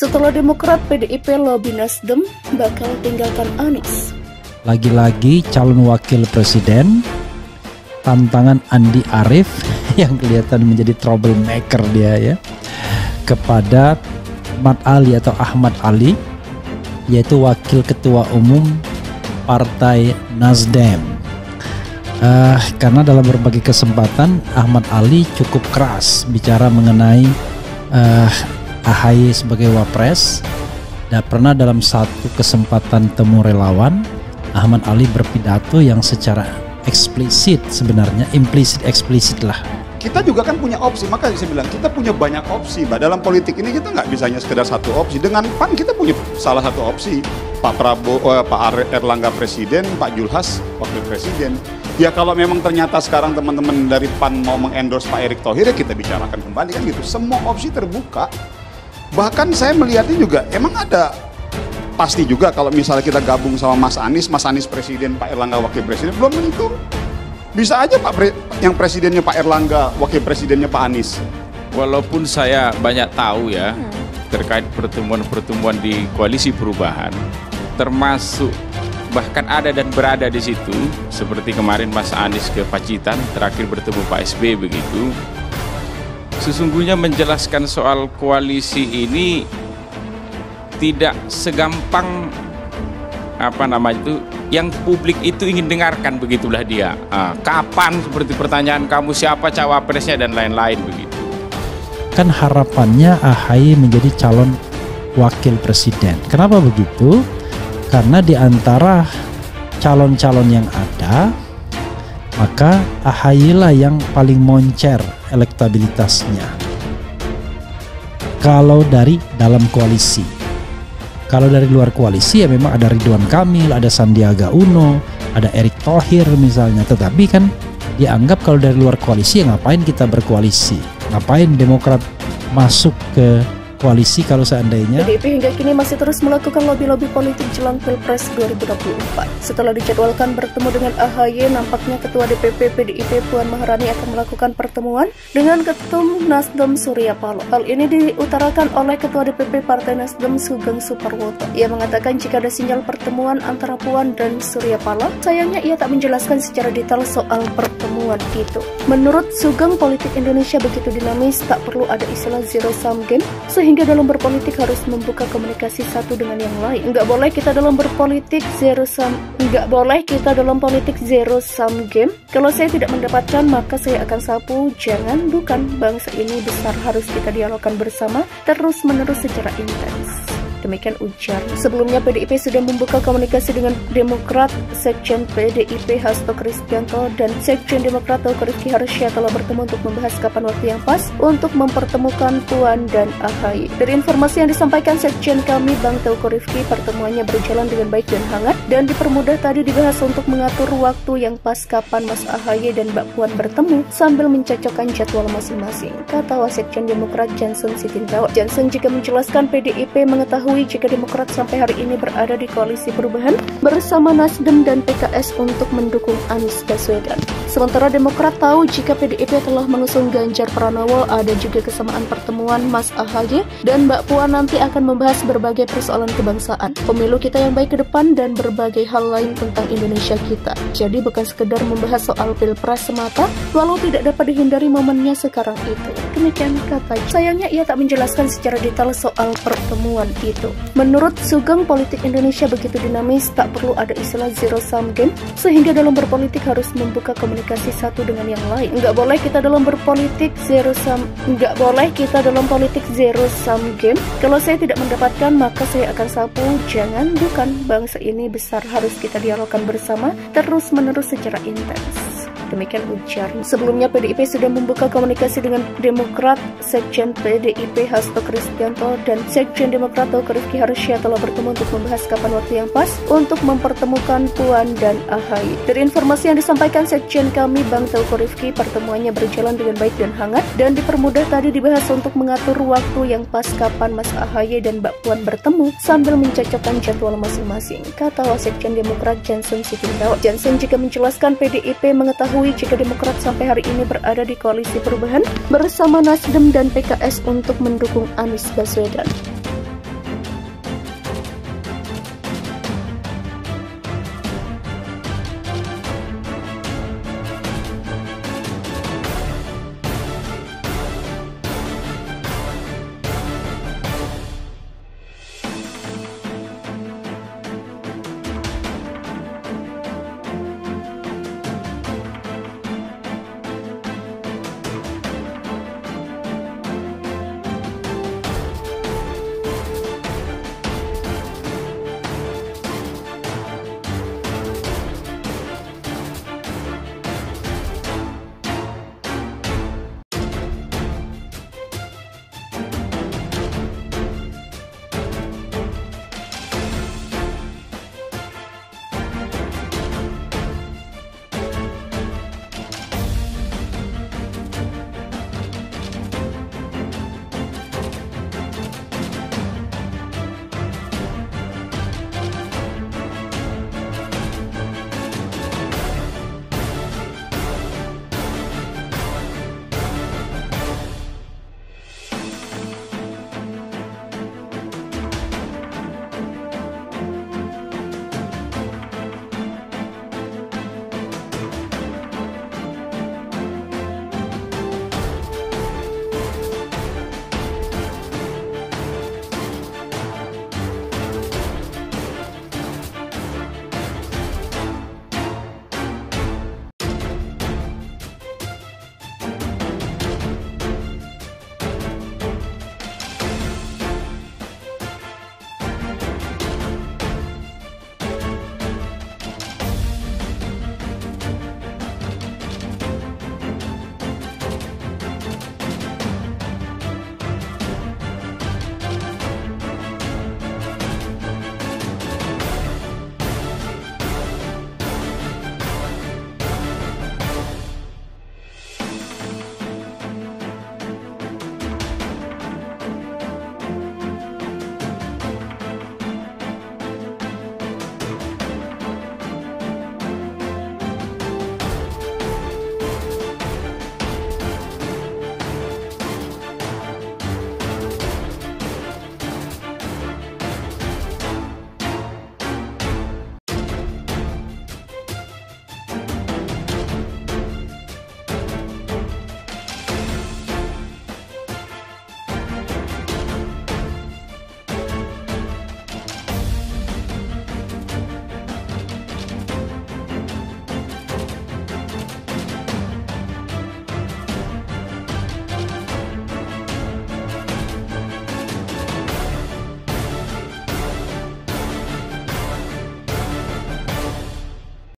Setelah Demokrat, PDIP lobby Nasdem bakal tinggalkan Anies. Lagi-lagi calon wakil presiden, tantangan Andi Arief yang kelihatan menjadi troublemaker dia ya, kepada Ahmad Ali, yaitu wakil ketua umum Partai Nasdem. Karena dalam berbagai kesempatan Ahmad Ali cukup keras bicara mengenai AHY sebagai wapres. Dan pernah dalam satu kesempatan temu relawan, Ahmad Ali berpidato yang secara eksplisit, sebenarnya implisit eksplisit lah. Kita juga kan punya opsi, maka saya bilang kita punya banyak opsi. Dalam politik ini kita nggak bisanya sekedar satu opsi. Dengan PAN kita punya salah satu opsi, Pak Prabowo, Pak Erlangga presiden, Pak Julhas wakil presiden. Ya kalau memang ternyata sekarang teman-teman dari PAN mau mengendorse Pak Erick Thohir, ya kita bicarakan kembali kan gitu. Semua opsi terbuka. Bahkan saya melihatnya juga emang ada pasti juga kalau misalnya kita gabung sama Mas Anies presiden, Pak Erlangga wakil presiden, belum tentu. Bisa aja yang presidennya Pak Erlangga, wakil presidennya Pak Anies. Walaupun saya banyak tahu ya terkait pertemuan-pertemuan di koalisi perubahan, termasuk bahkan ada dan berada di situ, seperti kemarin Mas Anies ke Pacitan, terakhir bertemu Pak SBY begitu. Sesungguhnya menjelaskan soal koalisi ini tidak segampang yang publik itu ingin dengarkan, begitulah dia. Kapan, seperti pertanyaan kamu, siapa cawapresnya dan lain-lain begitu. Kan harapannya AHY menjadi calon wakil presiden. Kenapa begitu? Karena di antara calon-calon yang ada, maka AHY lah yang paling moncer elektabilitasnya. Kalau dari dalam koalisi. Kalau dari luar koalisi ya memang ada Ridwan Kamil, ada Sandiaga Uno, ada Erick Thohir misalnya. Tetapi kan dianggap kalau dari luar koalisi ya ngapain kita berkoalisi? Ngapain Demokrat masuk ke koalisi kalau seandainya. PDIP hingga kini masih terus melakukan lobby-lobby politik jelang Pilpres 2024. Setelah dijadwalkan bertemu dengan AHY, nampaknya Ketua DPP PDIP Puan Maharani akan melakukan pertemuan dengan Ketum Nasdem Surya Paloh. Hal ini diutarakan oleh Ketua DPP Partai Nasdem Sugeng Suparwoto. Ia mengatakan jika ada sinyal pertemuan antara Puan dan Surya Paloh, sayangnya ia tak menjelaskan secara detail soal pertemuan itu. Menurut Sugeng, politik Indonesia begitu dinamis, tak perlu ada istilah zero sum game, sehingga dalam berpolitik harus membuka komunikasi satu dengan yang lain. Nggak boleh kita dalam berpolitik zero sum game. Kalau saya tidak mendapatkan, maka saya akan sapu. Jangan, bukan. Bangsa ini besar, harus kita dialogkan bersama terus menerus secara intens. Demikian ujar. Sebelumnya PDIP sudah membuka komunikasi dengan Demokrat. Sekjen PDIP Hasto Kristianto dan Sekjen Demokrat Teuku Rifki Harsya telah bertemu untuk membahas kapan waktu yang pas untuk mempertemukan Puan dan AHY. Dari informasi yang disampaikan Sekjen kami, Bang Teuku Rifki, pertemuannya berjalan dengan baik dan hangat dan dipermudah tadi dibahas untuk mengatur waktu yang pas kapan Mas AHY dan Mbak Puan bertemu sambil mencocokkan jadwal masing-masing, kata Wasekjen Demokrat Jansen Sitindaun. Jansen juga menjelaskan PDIP mengetahui jika Demokrat sampai hari ini berada di koalisi perubahan bersama Nasdem dan PKS untuk mendukung Anies Baswedan. Sementara Demokrat tahu jika PDIP telah mengusung Ganjar Pranowo, ada juga kesamaan pertemuan Mas AHY dan Mbak Puan nanti akan membahas berbagai persoalan kebangsaan, pemilu kita yang baik ke depan, dan berbagai hal lain tentang Indonesia kita. Jadi bukan sekedar membahas soal Pilpres semata, walau tidak dapat dihindari momennya sekarang itu. Demikian kata. Sayangnya ia tak menjelaskan secara detail soal pertemuan itu. Menurut Sugeng, politik Indonesia begitu dinamis, tak perlu ada istilah zero sum game, sehingga dalam berpolitik harus membuka komunikasi satu dengan yang lain. Nggak boleh kita dalam berpolitik zero sum game. Kalau saya tidak mendapatkan, maka saya akan sapu. Jangan, bukan. Bangsa ini besar, harus kita dialogkan bersama terus menerus secara intens. Demikian ujar. Sebelumnya PDIP sudah membuka komunikasi dengan Demokrat. Sekjen PDIP Hasto Kristianto dan Sekjen Demokrat Teuku Rifki Harsya telah bertemu untuk membahas kapan waktu yang pas untuk mempertemukan Puan dan AHY. Dari informasi yang disampaikan Sekjen kami, Bang Teuku Rifki, pertemuannya berjalan dengan baik dan hangat dan dipermudah tadi dibahas untuk mengatur waktu yang pas kapan Mas AHY dan Mbak Puan bertemu sambil mencocokkan jadwal masing-masing, kata Wasekjen Demokrat Jansen Sitindaun. Jansen juga menjelaskan PDIP mengetahui jika Demokrat sampai hari ini berada di koalisi perubahan bersama Nasdem dan PKS untuk mendukung Anies Baswedan.